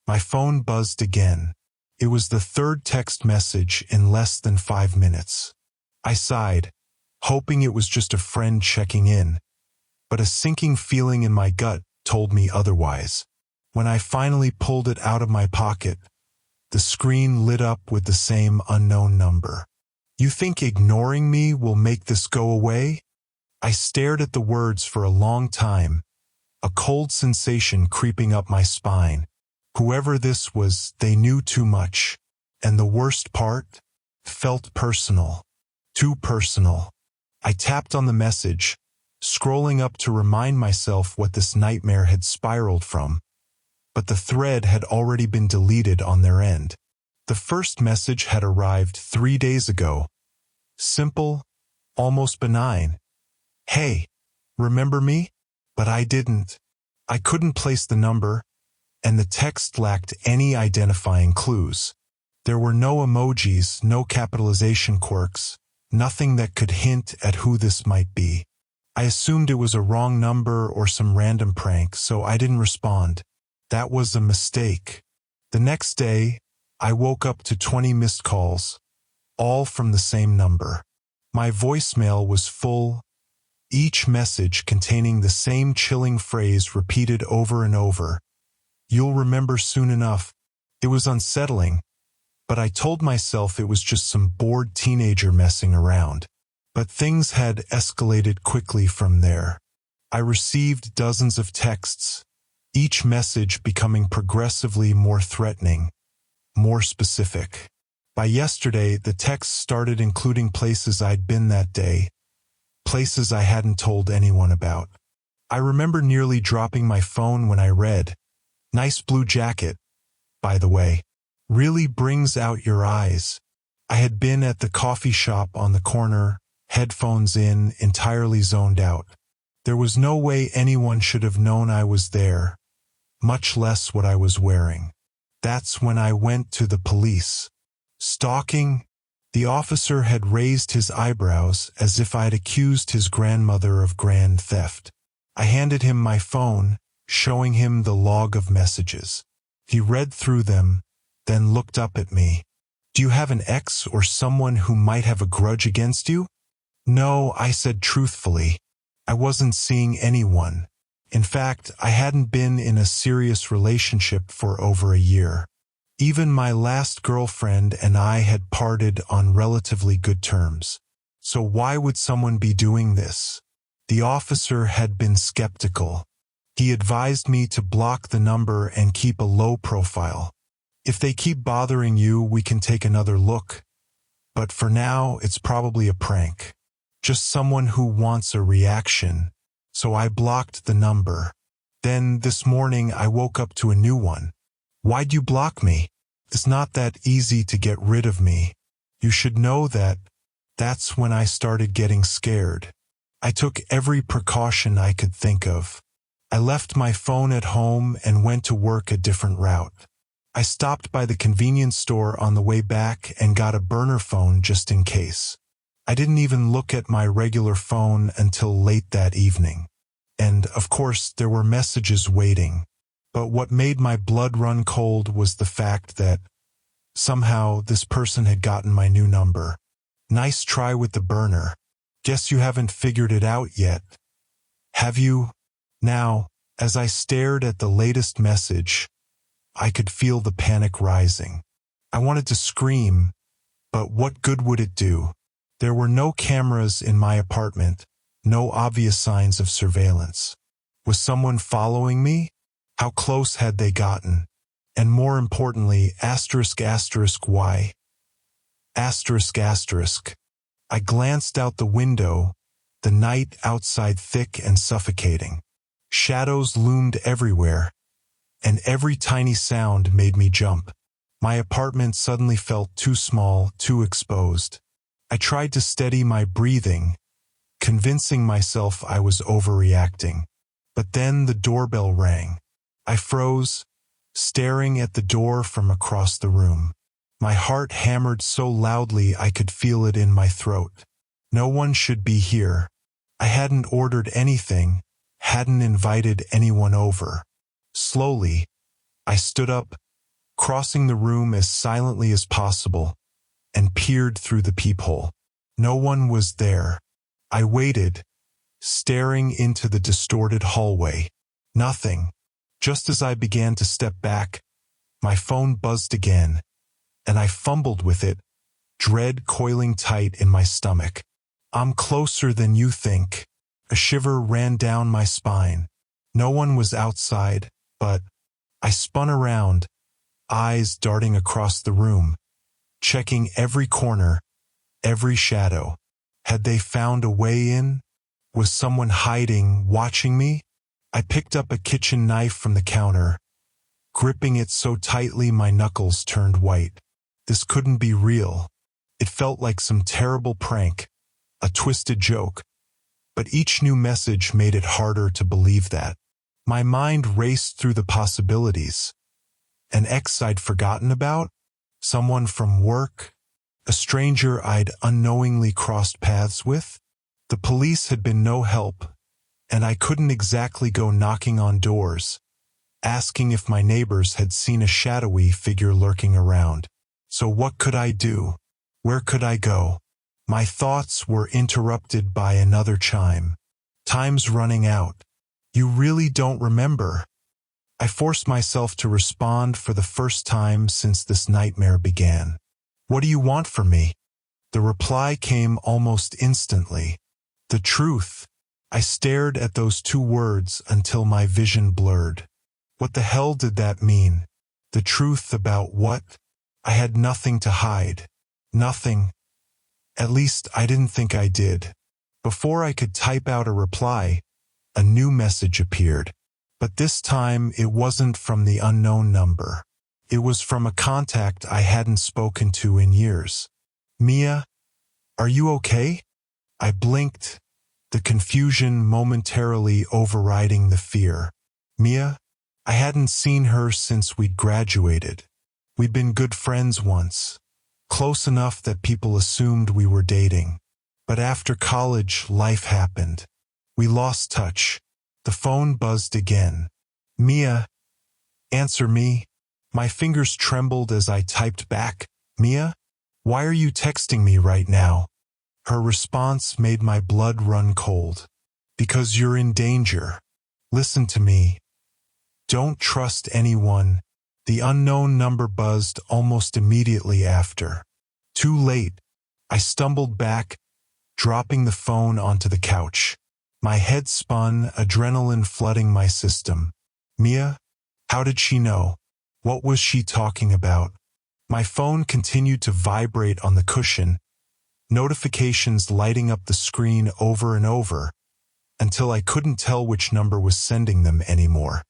My phone buzzed again. It was the third text message in less than 5 minutes. I sighed, hoping it was just a friend checking in, but a sinking feeling in my gut told me otherwise. When I finally pulled it out of my pocket, the screen lit up with the same unknown number. "You think ignoring me will make this go away?" I stared at the words for a long time, a cold sensation creeping up my spine. Whoever this was, they knew too much. And the worst part? Felt personal. Too personal. I tapped on the message, scrolling up to remind myself what this nightmare had spiraled from. But the thread had already been deleted on their end. The first message had arrived 3 days ago. Simple, almost benign. "Hey, remember me?" But I didn't. I couldn't place the number, and the text lacked any identifying clues. There were no emojis, no capitalization quirks, nothing that could hint at who this might be. I assumed it was a wrong number or some random prank, so I didn't respond. That was a mistake. The next day, I woke up to 20 missed calls, all from the same number. My voicemail was full, each message containing the same chilling phrase repeated over and over. "You'll remember soon enough." It was unsettling, but I told myself it was just some bored teenager messing around. But things had escalated quickly from there. I received dozens of texts, each message becoming progressively more threatening, more specific. By yesterday, the texts started including places I'd been that day, places I hadn't told anyone about. I remember nearly dropping my phone when I read, "Nice blue jacket, by the way. Really brings out your eyes." I had been at the coffee shop on the corner, headphones in, entirely zoned out. There was no way anyone should have known I was there, much less what I was wearing. That's when I went to the police. Stalking? The officer had raised his eyebrows as if I'd accused his grandmother of grand theft. I handed him my phone, showing him the log of messages. He read through them, then looked up at me. "Do you have an ex or someone who might have a grudge against you?" "No," I said truthfully. I wasn't seeing anyone. In fact, I hadn't been in a serious relationship for over a year. Even my last girlfriend and I had parted on relatively good terms. So why would someone be doing this? The officer had been skeptical. He advised me to block the number and keep a low profile. "If they keep bothering you, we can take another look. But for now, it's probably a prank. Just someone who wants a reaction." So I blocked the number. Then this morning I woke up to a new one. "Why'd you block me? It's not that easy to get rid of me. You should know that." That's when I started getting scared. I took every precaution I could think of. I left my phone at home and went to work a different route. I stopped by the convenience store on the way back and got a burner phone just in case. I didn't even look at my regular phone until late that evening. And, of course, there were messages waiting. But what made my blood run cold was the fact that somehow this person had gotten my new number. "Nice try with the burner. Guess you haven't figured it out yet. Have you?" Now, as I stared at the latest message, I could feel the panic rising. I wanted to scream, but what good would it do? There were no cameras in my apartment, no obvious signs of surveillance. Was someone following me? How close had they gotten? And more importantly, why? I glanced out the window, the night outside thick and suffocating. Shadows loomed everywhere, and every tiny sound made me jump. My apartment suddenly felt too small, too exposed. I tried to steady my breathing, convincing myself I was overreacting. But then the doorbell rang. I froze, staring at the door from across the room. My heart hammered so loudly I could feel it in my throat. No one should be here. I hadn't ordered anything, hadn't invited anyone over. Slowly, I stood up, crossing the room as silently as possible, and peered through the peephole. No one was there. I waited, staring into the distorted hallway. Nothing. Just as I began to step back, my phone buzzed again, and I fumbled with it, dread coiling tight in my stomach. I'm closer than you think. A shiver ran down my spine. No one was outside, but I spun around, eyes darting across the room, checking every corner, every shadow. Had they found a way in? Was someone hiding, watching me? I picked up a kitchen knife from the counter, gripping it so tightly my knuckles turned white. This couldn't be real. It felt like some terrible prank, a twisted joke. But each new message made it harder to believe that. My mind raced through the possibilities. An ex I'd forgotten about? Someone from work? A stranger I'd unknowingly crossed paths with? The police had been no help, and I couldn't exactly go knocking on doors, asking if my neighbors had seen a shadowy figure lurking around. So what could I do? Where could I go? My thoughts were interrupted by another chime. Time's running out. You really don't remember? I forced myself to respond for the first time since this nightmare began. What do you want from me? The reply came almost instantly. The truth. I stared at those two words until my vision blurred. What the hell did that mean? The truth about what? I had nothing to hide. Nothing. At least I didn't think I did. Before I could type out a reply, a new message appeared. But this time it wasn't from the unknown number. It was from a contact I hadn't spoken to in years. Mia, are you okay? I blinked, the confusion momentarily overriding the fear. Mia? I hadn't seen her since we'd graduated. We'd been good friends once, close enough that people assumed we were dating. But after college, life happened. We lost touch. The phone buzzed again. Mia, answer me. My fingers trembled as I typed back. Mia? Why are you texting me right now? Her response made my blood run cold. Because you're in danger. Listen to me. Don't trust anyone. The unknown number buzzed almost immediately after. Too late. I stumbled back, dropping the phone onto the couch. My head spun, adrenaline flooding my system. Mia? How did she know? What was she talking about? My phone continued to vibrate on the cushion, notifications lighting up the screen over and over, until I couldn't tell which number was sending them anymore.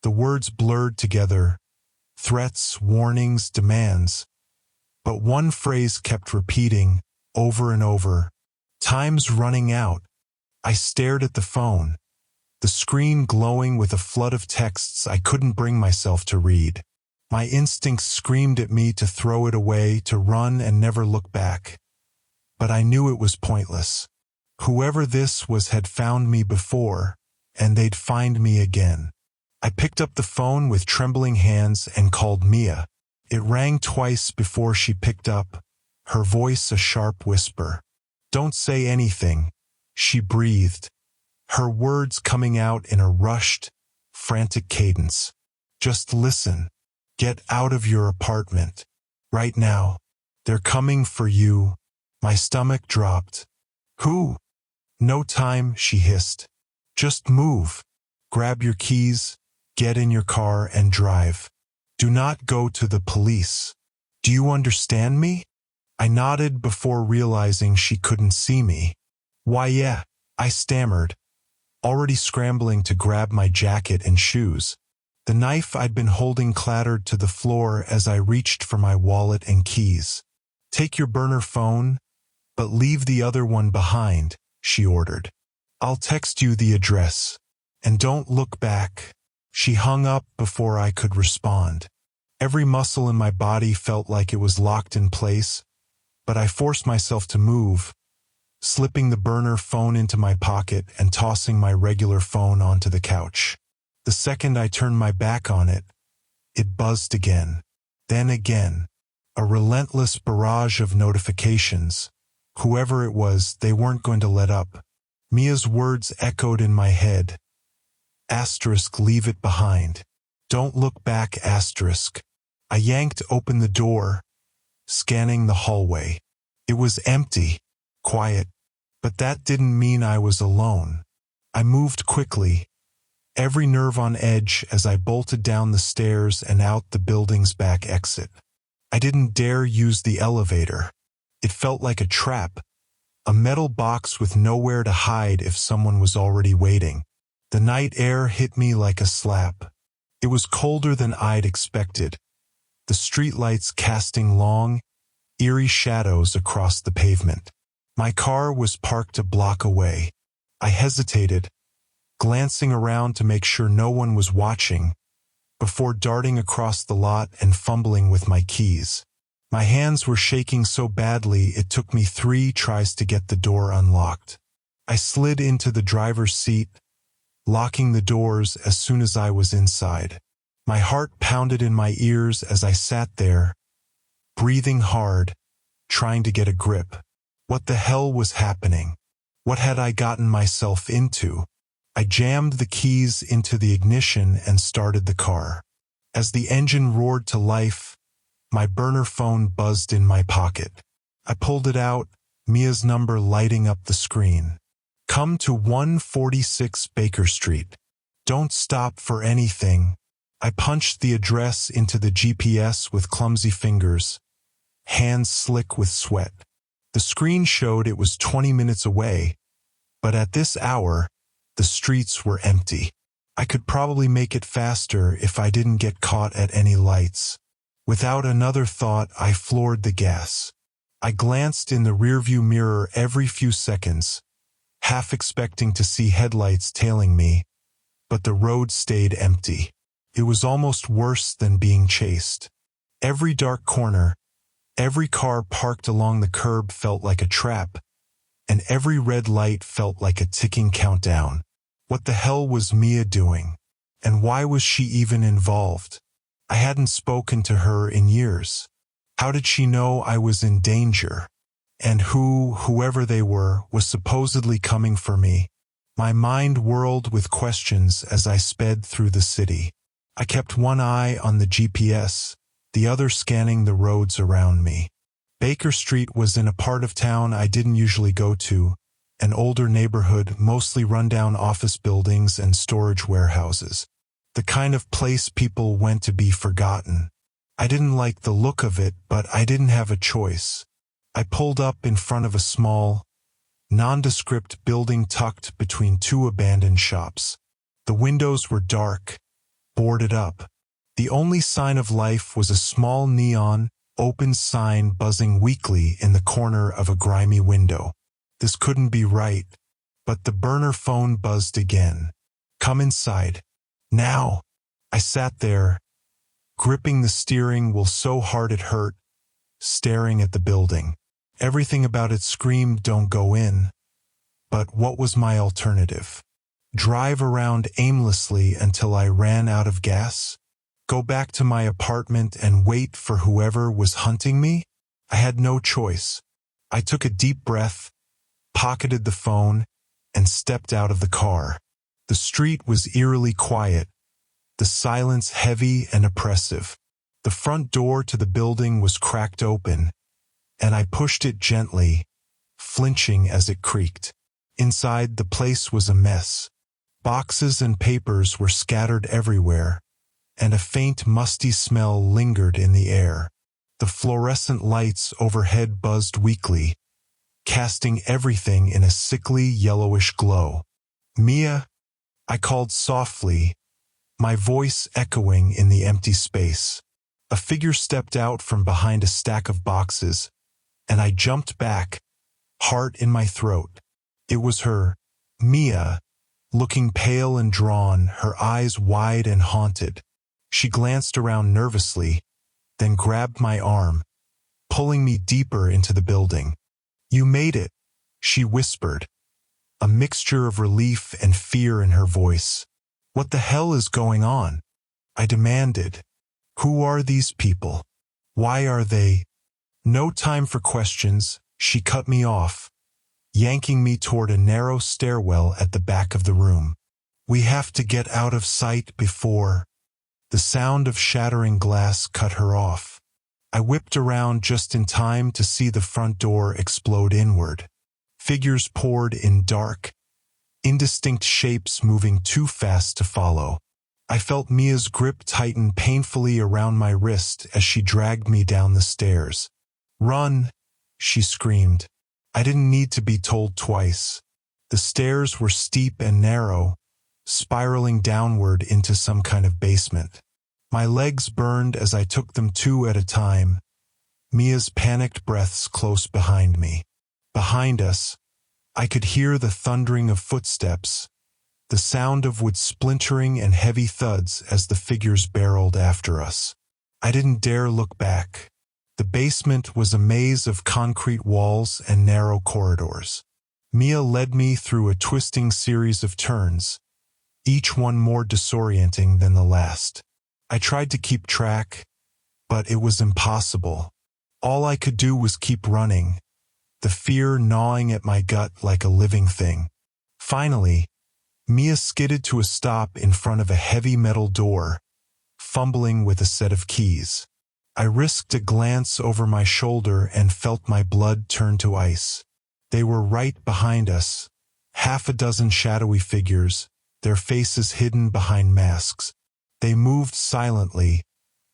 The words blurred together, threats, warnings, demands. But one phrase kept repeating, over and over. Time's running out. I stared at the phone, the screen glowing with a flood of texts I couldn't bring myself to read. My instincts screamed at me to throw it away, to run and never look back. But I knew it was pointless. Whoever this was had found me before, and they'd find me again. I picked up the phone with trembling hands and called Mia. It rang twice before she picked up, her voice a sharp whisper. Don't say anything, she breathed, her words coming out in a rushed, frantic cadence. Just listen. Get out of your apartment. Right now. They're coming for you. My stomach dropped. Who? No time, she hissed. Just move. Grab your keys, get in your car and drive. Do not go to the police. Do you understand me? I nodded before realizing she couldn't see me. Why yeah, I stammered, already scrambling to grab my jacket and shoes. The knife I'd been holding clattered to the floor as I reached for my wallet and keys. Take your burner phone, but leave the other one behind, she ordered. I'll text you the address. And don't look back. She hung up before I could respond. Every muscle in my body felt like it was locked in place, but I forced myself to move, slipping the burner phone into my pocket and tossing my regular phone onto the couch. The second I turned my back on it, it buzzed again. Then again. A relentless barrage of notifications. Whoever it was, they weren't going to let up. Mia's words echoed in my head. Asterisk, leave it behind. Don't look back, asterisk. I yanked open the door, scanning the hallway. It was empty, quiet, but that didn't mean I was alone. I moved quickly, every nerve on edge as I bolted down the stairs and out the building's back exit. I didn't dare use the elevator. It felt like a trap, a metal box with nowhere to hide if someone was already waiting. The night air hit me like a slap. It was colder than I'd expected, the streetlights casting long, eerie shadows across the pavement. My car was parked a block away. I hesitated, glancing around to make sure no one was watching, before darting across the lot and fumbling with my keys. My hands were shaking so badly it took me 3 tries to get the door unlocked. I slid into the driver's seat, locking the doors as soon as I was inside. My heart pounded in my ears as I sat there, breathing hard, trying to get a grip. What the hell was happening? What had I gotten myself into? I jammed the keys into the ignition and started the car. As the engine roared to life, my burner phone buzzed in my pocket. I pulled it out, Mia's number lighting up the screen. Come to 146 Baker Street. Don't stop for anything. I punched the address into the GPS with clumsy fingers, hands slick with sweat. The screen showed it was 20 minutes away, but at this hour, the streets were empty. I could probably make it faster if I didn't get caught at any lights. Without another thought, I floored the gas. I glanced in the rearview mirror every few seconds, half expecting to see headlights tailing me, but the road stayed empty. It was almost worse than being chased. Every dark corner, every car parked along the curb felt like a trap, and every red light felt like a ticking countdown. What the hell was Mia doing? And why was she even involved? I hadn't spoken to her in years. How did she know I was in danger? And whoever they were, was supposedly coming for me? My mind whirled with questions as I sped through the city. I kept one eye on the GPS, the other scanning the roads around me. Baker Street was in a part of town I didn't usually go to, an older neighborhood, mostly rundown office buildings and storage warehouses. The kind of place people went to be forgotten. I didn't like the look of it, but I didn't have a choice. I pulled up in front of a small, nondescript building tucked between 2 abandoned shops. The windows were dark, boarded up. The only sign of life was a small neon, open sign buzzing weakly in the corner of a grimy window. This couldn't be right, but the burner phone buzzed again. Come inside. Now. I sat there, gripping the steering wheel so hard it hurt, staring at the building. Everything about it screamed, don't go in. But what was my alternative? Drive around aimlessly until I ran out of gas? Go back to my apartment and wait for whoever was hunting me? I had no choice. I took a deep breath, pocketed the phone, and stepped out of the car. The street was eerily quiet, the silence heavy and oppressive. The front door to the building was cracked open, and I pushed it gently, flinching as it creaked. Inside, the place was a mess. Boxes and papers were scattered everywhere, and a faint musty smell lingered in the air. The fluorescent lights overhead buzzed weakly, casting everything in a sickly yellowish glow. Mia, I called softly, my voice echoing in the empty space. A figure stepped out from behind a stack of boxes, and I jumped back, heart in my throat. It was her, Mia, looking pale and drawn, her eyes wide and haunted. She glanced around nervously, then grabbed my arm, pulling me deeper into the building. You made it, she whispered, a mixture of relief and fear in her voice. What the hell is going on? I demanded. Who are these people? Why are they? No time for questions, she cut me off, yanking me toward a narrow stairwell at the back of the room. We have to get out of sight before. The sound of shattering glass cut her off. I whipped around just in time to see the front door explode inward. Figures poured in dark, indistinct shapes moving too fast to follow. I felt Mia's grip tighten painfully around my wrist as she dragged me down the stairs. "Run!" she screamed. I didn't need to be told twice. The stairs were steep and narrow, spiraling downward into some kind of basement. My legs burned as I took them two at a time, Mia's panicked breaths close behind me. Behind us, I could hear the thundering of footsteps, the sound of wood splintering and heavy thuds as the figures barreled after us. I didn't dare look back. The basement was a maze of concrete walls and narrow corridors. Mia led me through a twisting series of turns, each one more disorienting than the last. I tried to keep track, but it was impossible. All I could do was keep running, the fear gnawing at my gut like a living thing. Finally, Mia skidded to a stop in front of a heavy metal door, fumbling with a set of keys. I risked a glance over my shoulder and felt my blood turn to ice. They were right behind us, half a dozen shadowy figures, their faces hidden behind masks. They moved silently,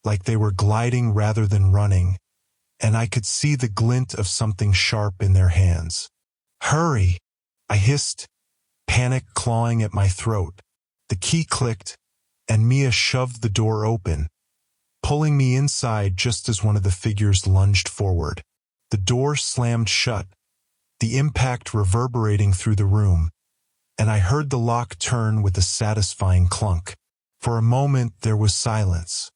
like they were gliding rather than running, and I could see the glint of something sharp in their hands. "Hurry!" I hissed, panic clawing at my throat. The key clicked, and Mia shoved the door open, pulling me inside just as one of the figures lunged forward. The door slammed shut, the impact reverberating through the room, and I heard the lock turn with a satisfying clunk. For a moment there was silence.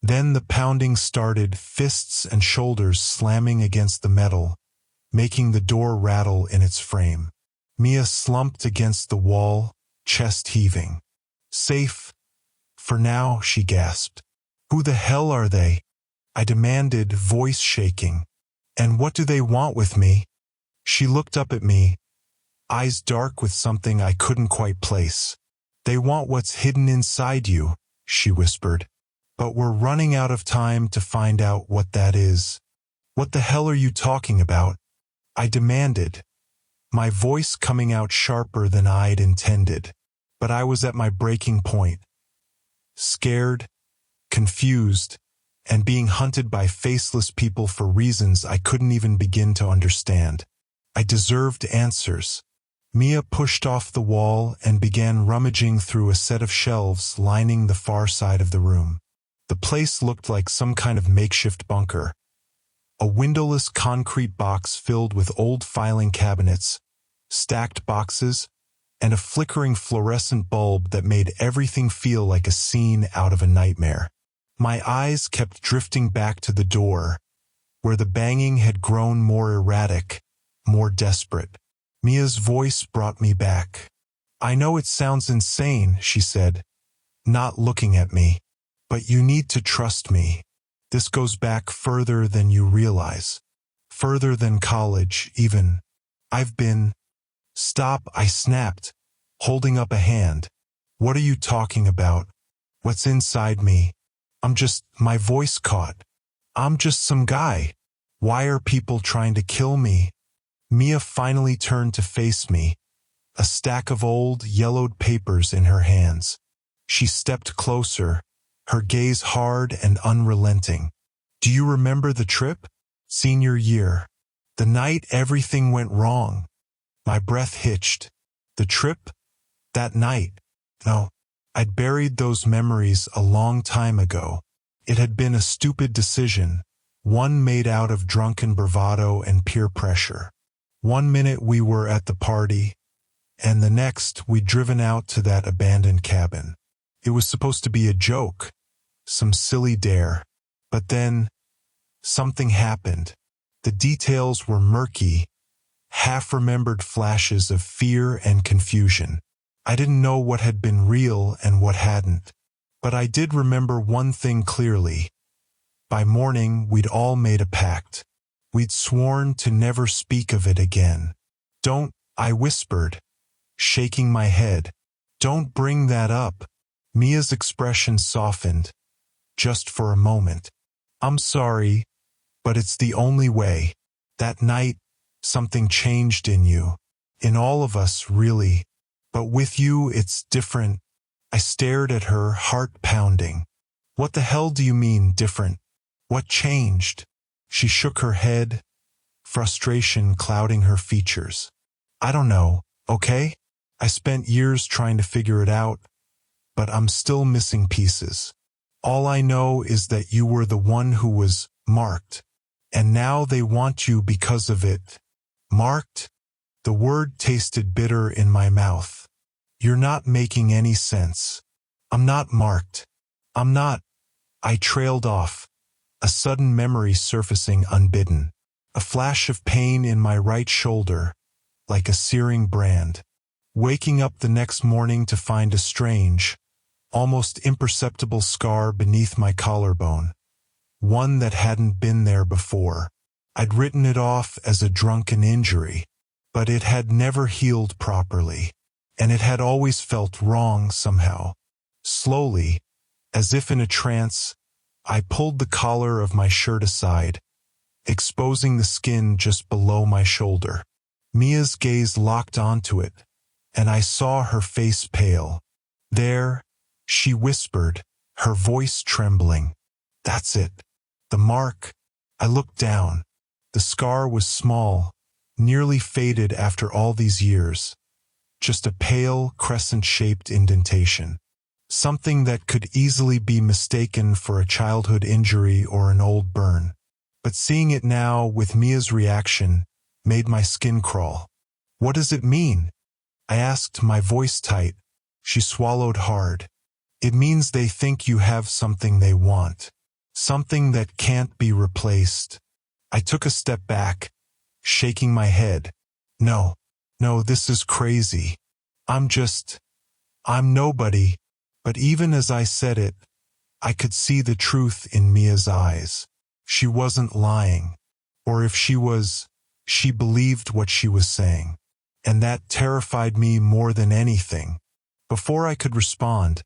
Then the pounding started, fists and shoulders slamming against the metal, making the door rattle in its frame. Mia slumped against the wall, chest heaving. "Safe for now," she gasped. "Who the hell are they?" I demanded, voice shaking. "And what do they want with me?" She looked up at me, eyes dark with something I couldn't quite place. "They want what's hidden inside you," she whispered. "But we're running out of time to find out what that is." "What the hell are you talking about?" I demanded, my voice coming out sharper than I'd intended. But I was at my breaking point. Scared, confused, and being hunted by faceless people for reasons I couldn't even begin to understand. I deserved answers. Mia pushed off the wall and began rummaging through a set of shelves lining the far side of the room. The place looked like some kind of makeshift bunker. A windowless concrete box filled with old filing cabinets, stacked boxes, and a flickering fluorescent bulb that made everything feel like a scene out of a nightmare. My eyes kept drifting back to the door, where the banging had grown more erratic, more desperate. Mia's voice brought me back. "I know it sounds insane," she said, not looking at me, "but you need to trust me. This goes back further than you realize. Further than college, even. I've been—" "Stop," I snapped, holding up a hand. "What are you talking about? What's inside me? My voice caught. I'm just some guy. Why are people trying to kill me?" Mia finally turned to face me, a stack of old, yellowed papers in her hands. She stepped closer, her gaze hard and unrelenting. "Do you remember the trip? Senior year. The night everything went wrong." My breath hitched. The trip? That night? No. I'd buried those memories a long time ago. It had been a stupid decision, one made out of drunken bravado and peer pressure. One minute we were at the party, and the next we'd driven out to that abandoned cabin. It was supposed to be a joke, some silly dare. But then, something happened. The details were murky, half-remembered flashes of fear and confusion. I didn't know what had been real and what hadn't. But I did remember one thing clearly. By morning, we'd all made a pact. We'd sworn to never speak of it again. Don't, I whispered, shaking my head. Don't bring that up. Mia's expression softened, just for a moment. I'm sorry, but it's the only way. That night, something changed in you. In all of us, really. But with you, it's different. I stared at her, heart pounding. What the hell do you mean, different? What changed? She shook her head, frustration clouding her features. I don't know, okay? I spent years trying to figure it out, but I'm still missing pieces. All I know is that you were the one who was marked, and now they want you because of it. Marked? The word tasted bitter in my mouth. You're not making any sense. I'm not marked. I'm not. I trailed off, a sudden memory surfacing unbidden. A flash of pain in my right shoulder, like a searing brand. Waking up the next morning to find a strange, almost imperceptible scar beneath my collarbone. One that hadn't been there before. I'd written it off as a drunken injury, but it had never healed properly, and it had always felt wrong somehow. Slowly, as if in a trance, I pulled the collar of my shirt aside, exposing the skin just below my shoulder. Mia's gaze locked onto it, and I saw her face pale. There, she whispered, her voice trembling. That's it. The mark. I looked down. The scar was small, nearly faded after all these years. Just a pale, crescent-shaped indentation. Something that could easily be mistaken for a childhood injury or an old burn. But seeing it now, with Mia's reaction, made my skin crawl. What does it mean? I asked, my voice tight. She swallowed hard. It means they think you have something they want. Something that can't be replaced. I took a step back, shaking my head. No, this is crazy. I'm nobody. But even as I said it, I could see the truth in Mia's eyes. She wasn't lying. Or if she was, she believed what she was saying. And that terrified me more than anything. Before I could respond,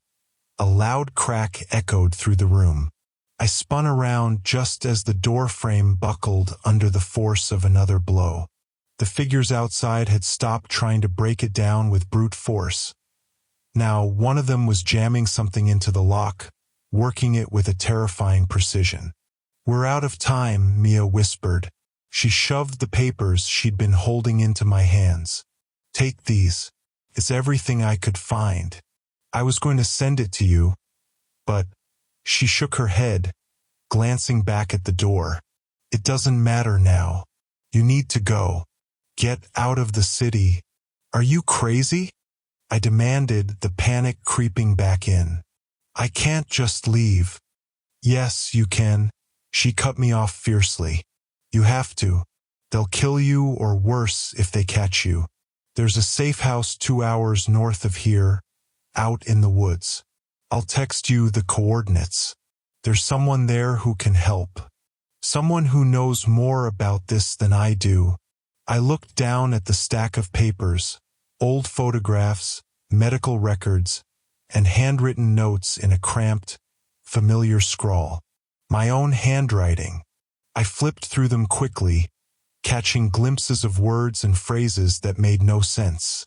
a loud crack echoed through the room. I spun around just as the door frame buckled under the force of another blow. The figures outside had stopped trying to break it down with brute force. Now, one of them was jamming something into the lock, working it with a terrifying precision. We're out of time, Mia whispered. She shoved the papers she'd been holding into my hands. Take these. It's everything I could find. I was going to send it to you, but... She shook her head, glancing back at the door. It doesn't matter now. You need to go. Get out of the city. Are you crazy? I demanded, the panic creeping back in. I can't just leave. Yes, you can. She cut me off fiercely. You have to. They'll kill you, or worse if they catch you. There's a safe house 2 hours north of here, out in the woods. I'll text you the coordinates. There's someone there who can help. Someone who knows more about this than I do. I looked down at the stack of papers, old photographs, medical records, and handwritten notes in a cramped, familiar scrawl. My own handwriting. I flipped through them quickly, catching glimpses of words and phrases that made no sense.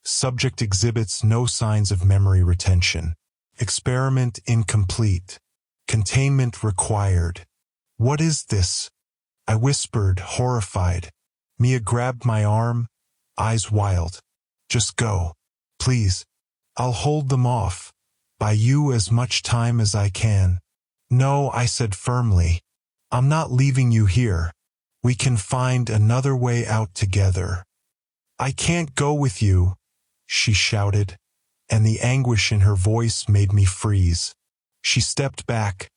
Subject exhibits no signs of memory retention. Experiment incomplete. Containment required. What is this? I whispered, horrified. Mia grabbed my arm, eyes wild. Just go. Please. I'll hold them off. Buy you as much time as I can. No, I said firmly. I'm not leaving you here. We can find another way out together. I can't go with you, she shouted, and the anguish in her voice made me freeze. She stepped back,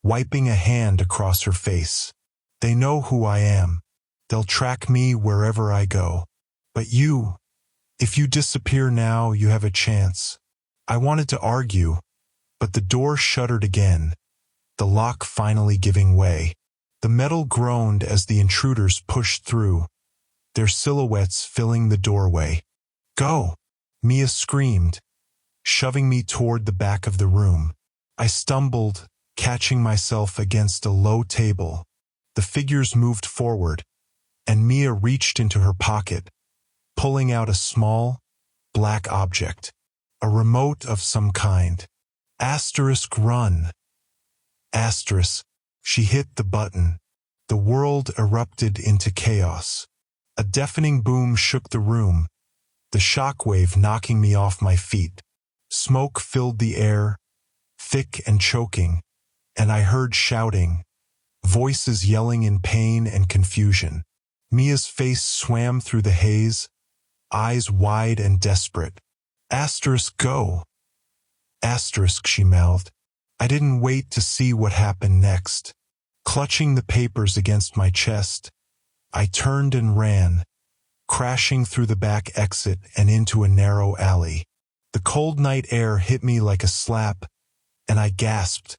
wiping a hand across her face. They know who I am. They'll track me wherever I go. But you, if you disappear now, you have a chance. I wanted to argue, but the door shuttered again, the lock finally giving way. The metal groaned as the intruders pushed through, their silhouettes filling the doorway. "Go!" Mia screamed, shoving me toward the back of the room. I stumbled, catching myself against a low table. The figures moved forward, and Mia reached into her pocket, pulling out a small, black object. A remote of some kind. Run. She hit the button. The world erupted into chaos. A deafening boom shook the room, the shockwave knocking me off my feet. Smoke filled the air, thick and choking, and I heard shouting, voices yelling in pain and confusion. Mia's face swam through the haze, eyes wide and desperate. Go! She mouthed. I didn't wait to see what happened next. Clutching the papers against my chest, I turned and ran, crashing through the back exit and into a narrow alley. The cold night air hit me like a slap, and I gasped,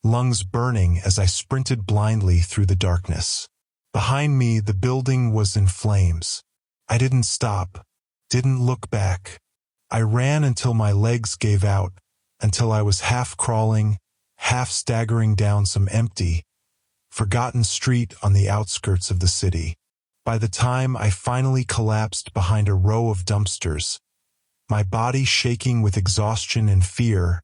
lungs burning as I sprinted blindly through the darkness. Behind me, the building was in flames. I didn't stop, didn't look back. I ran until my legs gave out, until I was half crawling, half staggering down some empty, forgotten street on the outskirts of the city. By the time I finally collapsed behind a row of dumpsters, my body shaking with exhaustion and fear,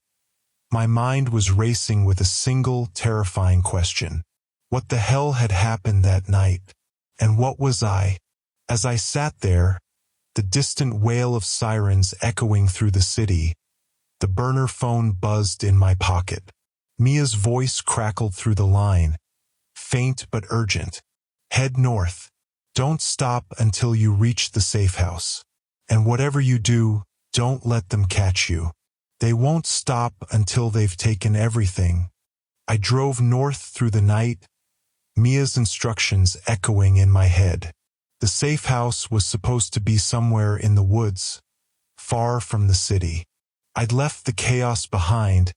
my mind was racing with a single terrifying question. What the hell had happened that night? And what was I? As I sat there, the distant wail of sirens echoing through the city, the burner phone buzzed in my pocket. Mia's voice crackled through the line, faint but urgent. Head north. Don't stop until you reach the safe house. And whatever you do, don't let them catch you. They won't stop until they've taken everything. I drove north through the night, Mia's instructions echoing in my head. The safe house was supposed to be somewhere in the woods, far from the city. I'd left the chaos behind,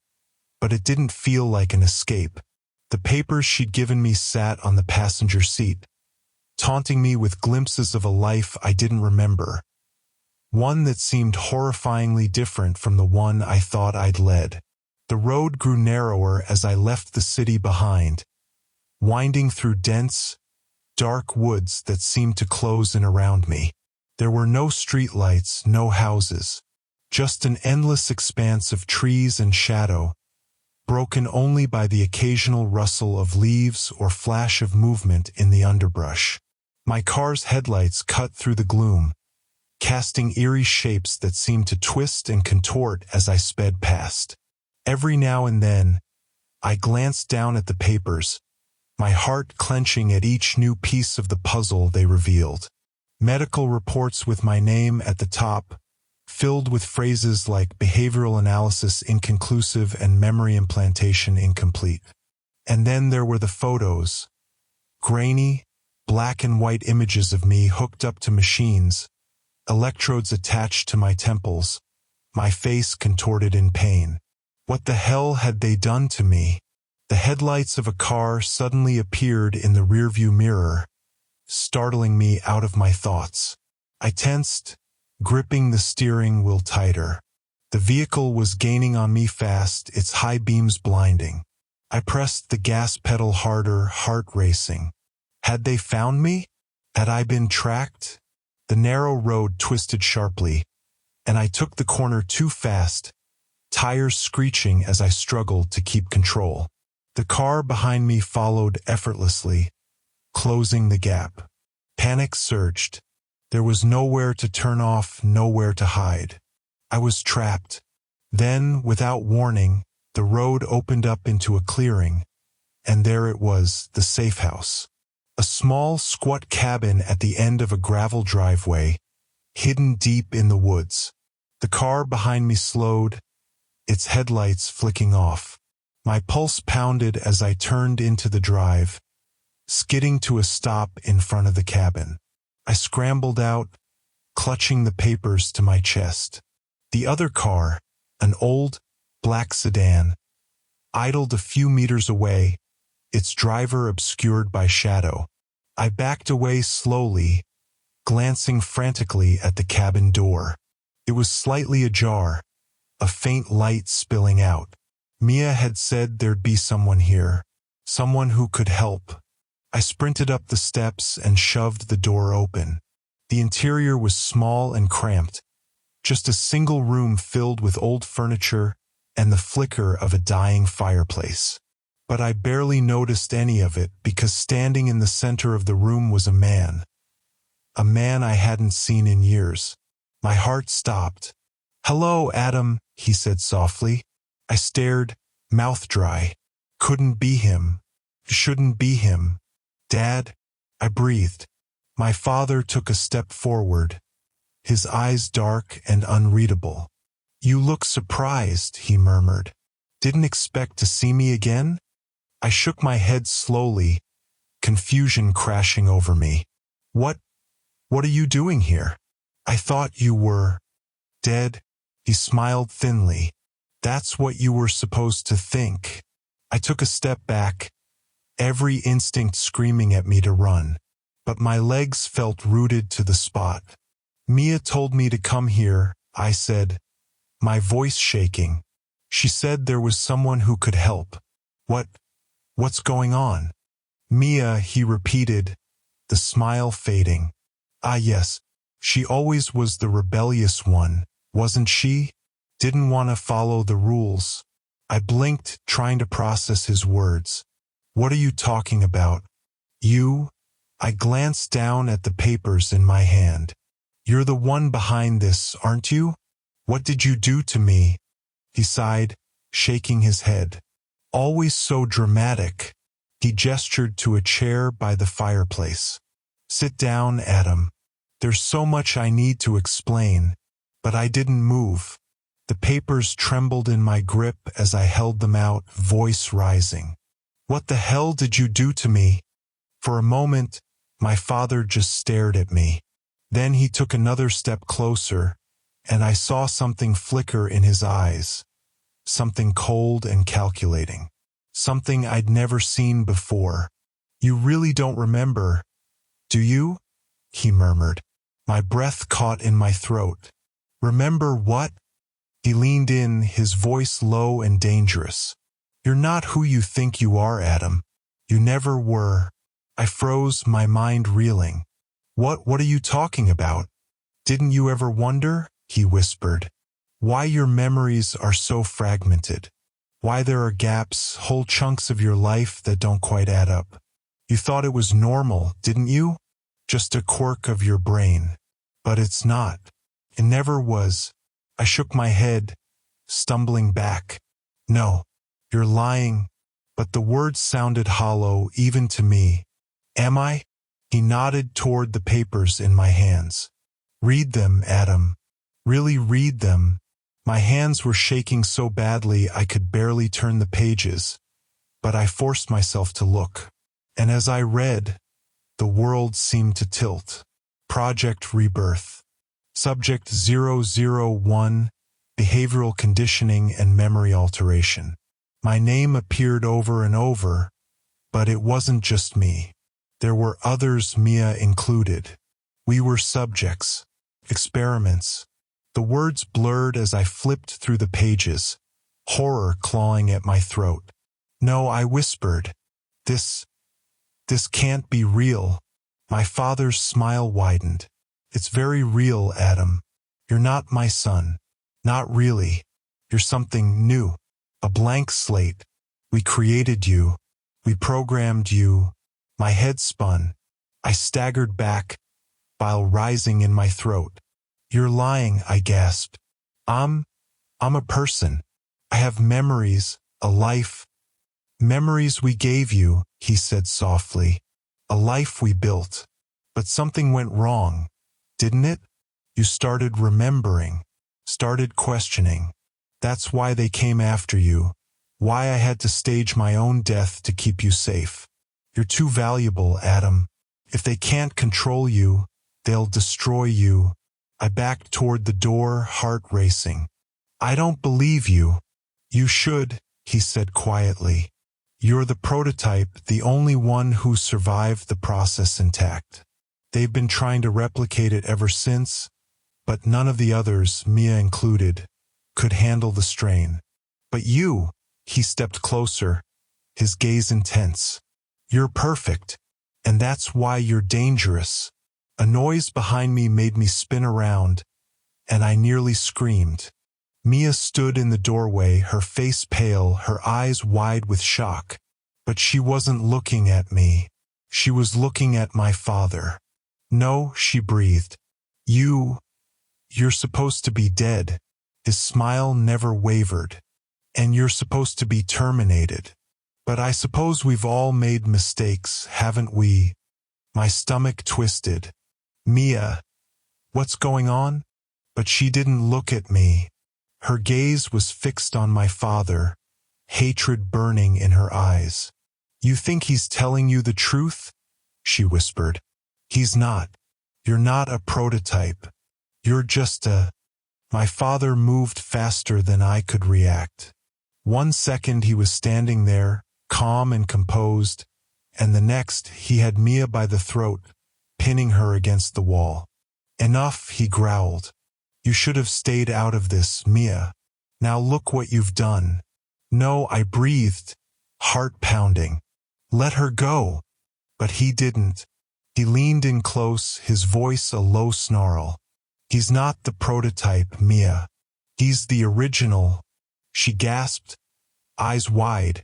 but it didn't feel like an escape. The papers she'd given me sat on the passenger seat, taunting me with glimpses of a life I didn't remember. One that seemed horrifyingly different from the one I thought I'd led. The road grew narrower as I left the city behind, winding through dense, dark woods that seemed to close in around me. There were no streetlights, no houses, just an endless expanse of trees and shadow, broken only by the occasional rustle of leaves or flash of movement in the underbrush. My car's headlights cut through the gloom, casting eerie shapes that seemed to twist and contort as I sped past. Every now and then, I glanced down at the papers, my heart clenching at each new piece of the puzzle they revealed. Medical reports with my name at the top, filled with phrases like behavioral analysis inconclusive and memory implantation incomplete. And then there were the photos, grainy, black and white images of me hooked up to machines, electrodes attached to my temples, my face contorted in pain. What the hell had they done to me? The headlights of a car suddenly appeared in the rearview mirror, startling me out of my thoughts. I tensed, gripping the steering wheel tighter. The vehicle was gaining on me fast, its high beams blinding. I pressed the gas pedal harder, heart racing. Had they found me? Had I been tracked? The narrow road twisted sharply, and I took the corner too fast, tires screeching as I struggled to keep control. The car behind me followed effortlessly, closing the gap. Panic surged. There was nowhere to turn off, nowhere to hide. I was trapped. Then, without warning, the road opened up into a clearing, and there it was, the safe house. A small, squat cabin at the end of a gravel driveway, hidden deep in the woods. The car behind me slowed, its headlights flicking off. My pulse pounded as I turned into the drive, skidding to a stop in front of the cabin. I scrambled out, clutching the papers to my chest. The other car, an old, black sedan, idled a few meters away, its driver obscured by shadow. I backed away slowly, glancing frantically at the cabin door. It was slightly ajar, a faint light spilling out. Mia had said there'd be someone here, someone who could help. I sprinted up the steps and shoved the door open. The interior was small and cramped, just a single room filled with old furniture and the flicker of a dying fireplace. But I barely noticed any of it because standing in the center of the room was a man I hadn't seen in years. My heart stopped. "Hello, Adam," he said softly. I stared, mouth dry. Couldn't be him. Shouldn't be him. "Dad?" I breathed. My father took a step forward, his eyes dark and unreadable. "You look surprised," he murmured. "Didn't expect to see me again?" I shook my head slowly, confusion crashing over me. What are you doing here? I thought you were dead." He smiled thinly. "That's what you were supposed to think." I took a step back, every instinct screaming at me to run. But my legs felt rooted to the spot. "Mia told me to come here," I said, my voice shaking. "She said there was someone who could help." What's going on?" "Mia," he repeated, the smile fading. "Ah yes, she always was the rebellious one, wasn't she? Didn't want to follow the rules." I blinked, trying to process his words. "What are you talking about?" "You?" I glanced down at the papers in my hand. "You're the one behind this, aren't you? What did you do to me?" He sighed, shaking his head. "Always so dramatic." He gestured to a chair by the fireplace. "Sit down, Adam. There's so much I need to explain." But I didn't move. The papers trembled in my grip as I held them out, voice rising. "What the hell did you do to me?" For a moment, my father just stared at me. Then he took another step closer, and I saw something flicker in his eyes. Something cold and calculating. Something I'd never seen before. "You really don't remember, do you?" he murmured. My breath caught in my throat. "Remember what?" He leaned in, his voice low and dangerous. "You're not who you think you are, Adam. You never were." I froze, my mind reeling. What are you talking about?" "Didn't you ever wonder," he whispered, "why your memories are so fragmented? Why there are gaps, whole chunks of your life that don't quite add up? You thought it was normal, didn't you? Just a quirk of your brain. But it's not. It never was." I shook my head, stumbling back. "No, you're lying." But the words sounded hollow even to me. "Am I?" He nodded toward the papers in my hands. "Read them, Adam. Really read them." My hands were shaking so badly I could barely turn the pages, but I forced myself to look. And as I read, the world seemed to tilt. Project Rebirth. Subject 001, Behavioral Conditioning and Memory Alteration. My name appeared over and over, but it wasn't just me. There were others, Mia included. We were subjects, experiments. The words blurred as I flipped through the pages, horror clawing at my throat. "No," I whispered. This can't be real." My father's smile widened. "It's very real, Adam. You're not my son. Not really. You're something new. A blank slate. We created you. We programmed you." My head spun. I staggered back, bile rising in my throat. "You're lying," I gasped. I'm a person. I have memories, a life." "Memories we gave you," he said softly. "A life we built. But something went wrong, didn't it? You started remembering, started questioning. That's why they came after you. Why I had to stage my own death to keep you safe. You're too valuable, Adam. If they can't control you, they'll destroy you." I backed toward the door, heart racing. "I don't believe you." "You should," he said quietly. You're the prototype, the only one who survived the process intact. They've been trying to replicate it ever since, but none of the others, Mia included, could handle the strain. But you, he stepped closer, his gaze intense. You're perfect, and that's why you're dangerous. A noise behind me made me spin around, and I nearly screamed. Mia stood in the doorway, her face pale, her eyes wide with shock. But she wasn't looking at me. She was looking at my father. No, she breathed. You're supposed to be dead. His smile never wavered. And you're supposed to be terminated. But I suppose we've all made mistakes, haven't we? My stomach twisted. Mia, what's going on? But she didn't look at me. Her gaze was fixed on my father, hatred burning in her eyes. You think he's telling you the truth? She whispered. He's not. You're not a prototype. You're just a... My father moved faster than I could react. 1 second he was standing there, calm and composed, and the next he had Mia by the throat, pinning her against the wall. Enough, he growled. You should have stayed out of this, Mia. Now look what you've done. No, I breathed, heart pounding. Let her go. But he didn't. He leaned in close, his voice a low snarl. He's not the prototype, Mia. He's the original. She gasped, eyes wide,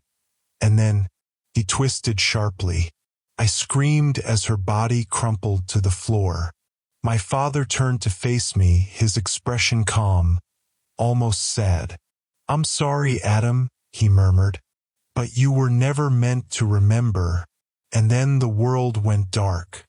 and then he twisted sharply. I screamed as her body crumpled to the floor. My father turned to face me, his expression calm, almost sad. I'm sorry, Adam, he murmured. But you were never meant to remember. And then the world went dark.